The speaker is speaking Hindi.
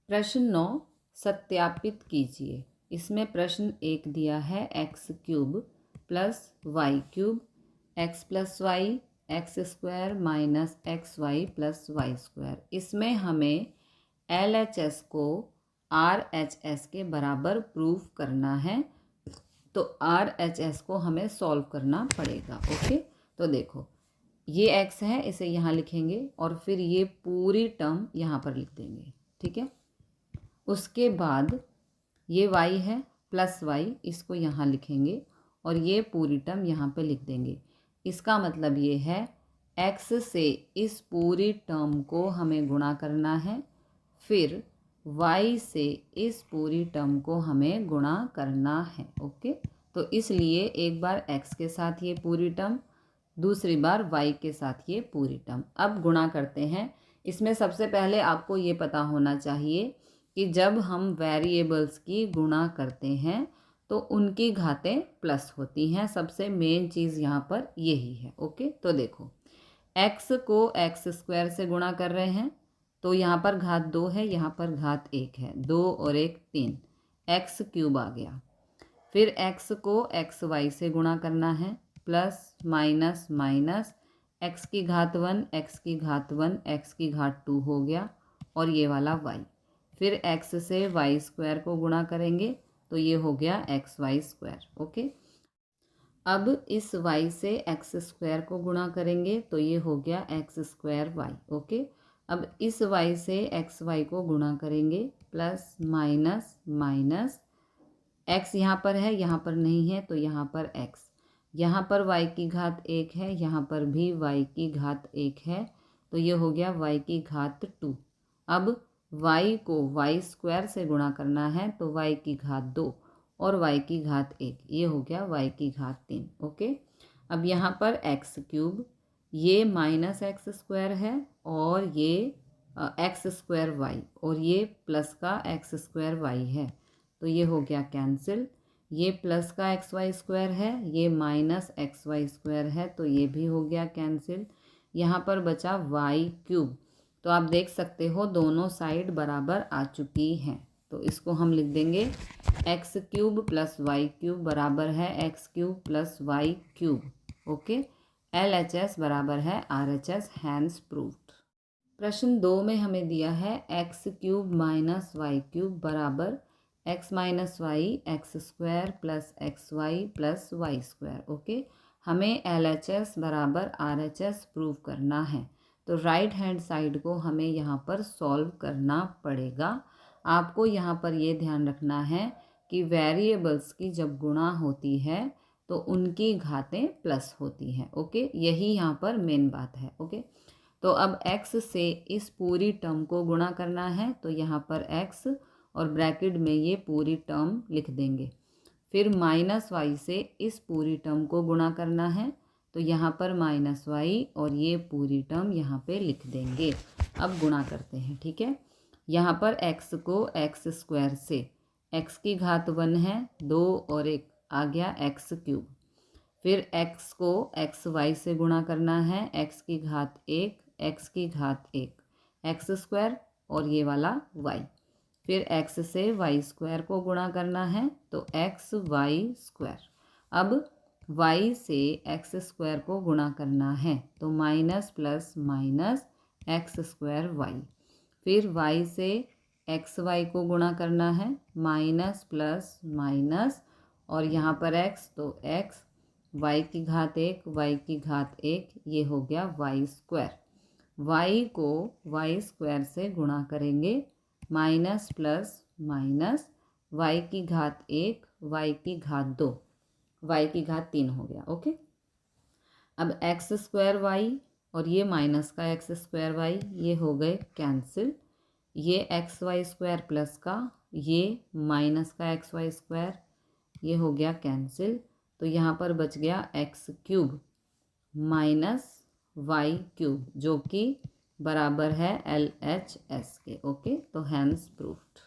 प्रश्न 9 सत्यापित कीजिए। इसमें प्रश्न 1 दिया है x cube plus y cube x plus y x square minus x Y plus Y square. इसमें हमें LHS को RHS के बराबर प्रूफ करना है, तो RHS को हमें सॉल्व करना पड़ेगा। ओके, तो देखो ये x है, इसे यहाँ लिखेंगे और फिर ये पूरी टर्म यहाँ पर लिख देंगे। ठीक है, उसके बाद ये y है प्लस वाई, इसको यहाँ लिखेंगे और ये पूरी टर्म यहाँ पे लिख देंगे। इसका मतलब ये है x से इस पूरी टर्म को हमें गुणा करना है, फिर y से इस पूरी टर्म को हमें गुणा करना है। ओके, तो इसलिए एक बार x के साथ ये पूरी टर्म, दूसरी बार y के साथ ये पूरी टर्म। अब गुणा करते हैं। इसमें सबसे पहले आपको ये पता होना चाहिए कि जब हम वेरिएबल्स की गुणा करते हैं तो उनकी घातें प्लस होती हैं। सबसे मेन चीज़ यहाँ पर यही है। ओके, तो देखो x को एक्स स्क्वायर से गुणा कर रहे हैं तो यहाँ पर घात 2 है, यहाँ पर घात 1 है, 2 और 1 3, एक्स क्यूब आ गया। फिर x को एक्स वाई से गुणा करना है, प्लस माइनस माइनस x की घात 1 x की घात 1 x की घात 2 हो गया और ये वाला y। फिर x से वाई स्क्वायर को गुणा करेंगे तो ये हो गया एक्स वाई स्क्वायर। ओके, अब इस y से एक्स स्क्वायर को गुणा करेंगे तो ये हो गया एक्स स्क्वायर वाई। ओके, अब इस y से एक्स वाई को गुणा करेंगे, प्लस माइनस माइनस x यहाँ पर है, यहाँ पर नहीं है तो यहाँ पर x, यहाँ पर y की घात 1 है, यहाँ पर भी y की घात 1 है तो ये हो गया y की घात 2। अब y को y स्क्वायर से गुणा करना है तो y की घात 2 और y की घात 1, ये हो गया y की घात 3। ओके, अब यहाँ पर x क्यूब, ये माइनस एक्स स्क्वायर है और ये एक्स स्क्वायर वाई और ये प्लस का एक्स स्क्वायर वाई है तो ये हो गया कैंसिल। ये प्लस का एक्स वाई स्क्वायर है, ये माइनस एक्स वाई स्क्वायर है तो ये भी हो गया कैंसिल। यहाँ पर बचा वाई क्यूब, तो आप देख सकते हो दोनों साइड बराबर आ चुकी हैं, तो इसको हम लिख देंगे x cube plus y cube बराबर है x cube plus y cube. Okay, LHS बराबर है RHS, हैंस प्रूव्ड। प्रश्न 2 में हमें दिया है x cube minus Y cube बराबर X minus Y x square plus X Y plus Y square. Okay, हमें LHS बराबर RHS प्रूव करना है, तो राइट हैंड साइड को हमें यहाँ पर सॉल्व करना पड़ेगा। आपको यहाँ पर ये ध्यान रखना है कि वेरिएबल्स की जब गुणा होती है तो उनकी घातें प्लस होती हैं। ओके, यही यहाँ पर मेन बात है। ओके, तो अब x से इस पूरी टर्म को गुणा करना है तो यहाँ पर x और ब्रैकेट में ये पूरी टर्म लिख देंगे। फिर माइनस वाई से इस पूरी टर्म को गुणा करना है तो यहाँ पर माइनस वाई और ये पूरी टर्म यहाँ पे लिख देंगे। अब गुणा करते हैं। ठीक है, यहाँ पर x को एक्स स्क्वायर से, x की घात 1 है, 2 और 1 आ गया एक्स क्यूब। फिर x को एक्स वाई से गुणा करना है, x की घात 1 x की घात 1 एक्स स्क्वायर और ये वाला y। फिर x से y स्क्वायर को गुणा करना है तो एक्स वाई स्क्वायर। अब y से एक्स स्क्वायर को गुणा करना है तो minus plus minus x square y. फिर y से एक्स वाई को गुणा करना है, माइनस प्लस माइनस और यहाँ पर x तो x, y की घात 1 y की घात 1, ये हो गया y स्क्वायर। y को y स्क्वायर से गुणा करेंगे, माइनस प्लस माइनस y की घात 1 y की घात 2 y की घात 3 हो गया। ओके, अब एक्स स्क्वायर वाई और ये माइनस का एक्स स्क्वायर वाई ये हो गए कैंसिल। ये एक्स वाई स्क्वायर प्लस का, ये माइनस का एक्स वाई स्क्वायर ये हो गया कैंसिल। तो यहाँ पर बच गया x cube minus Y cube जो कि बराबर है LHS के। ओके, तो हैंस प्रूफ्ड।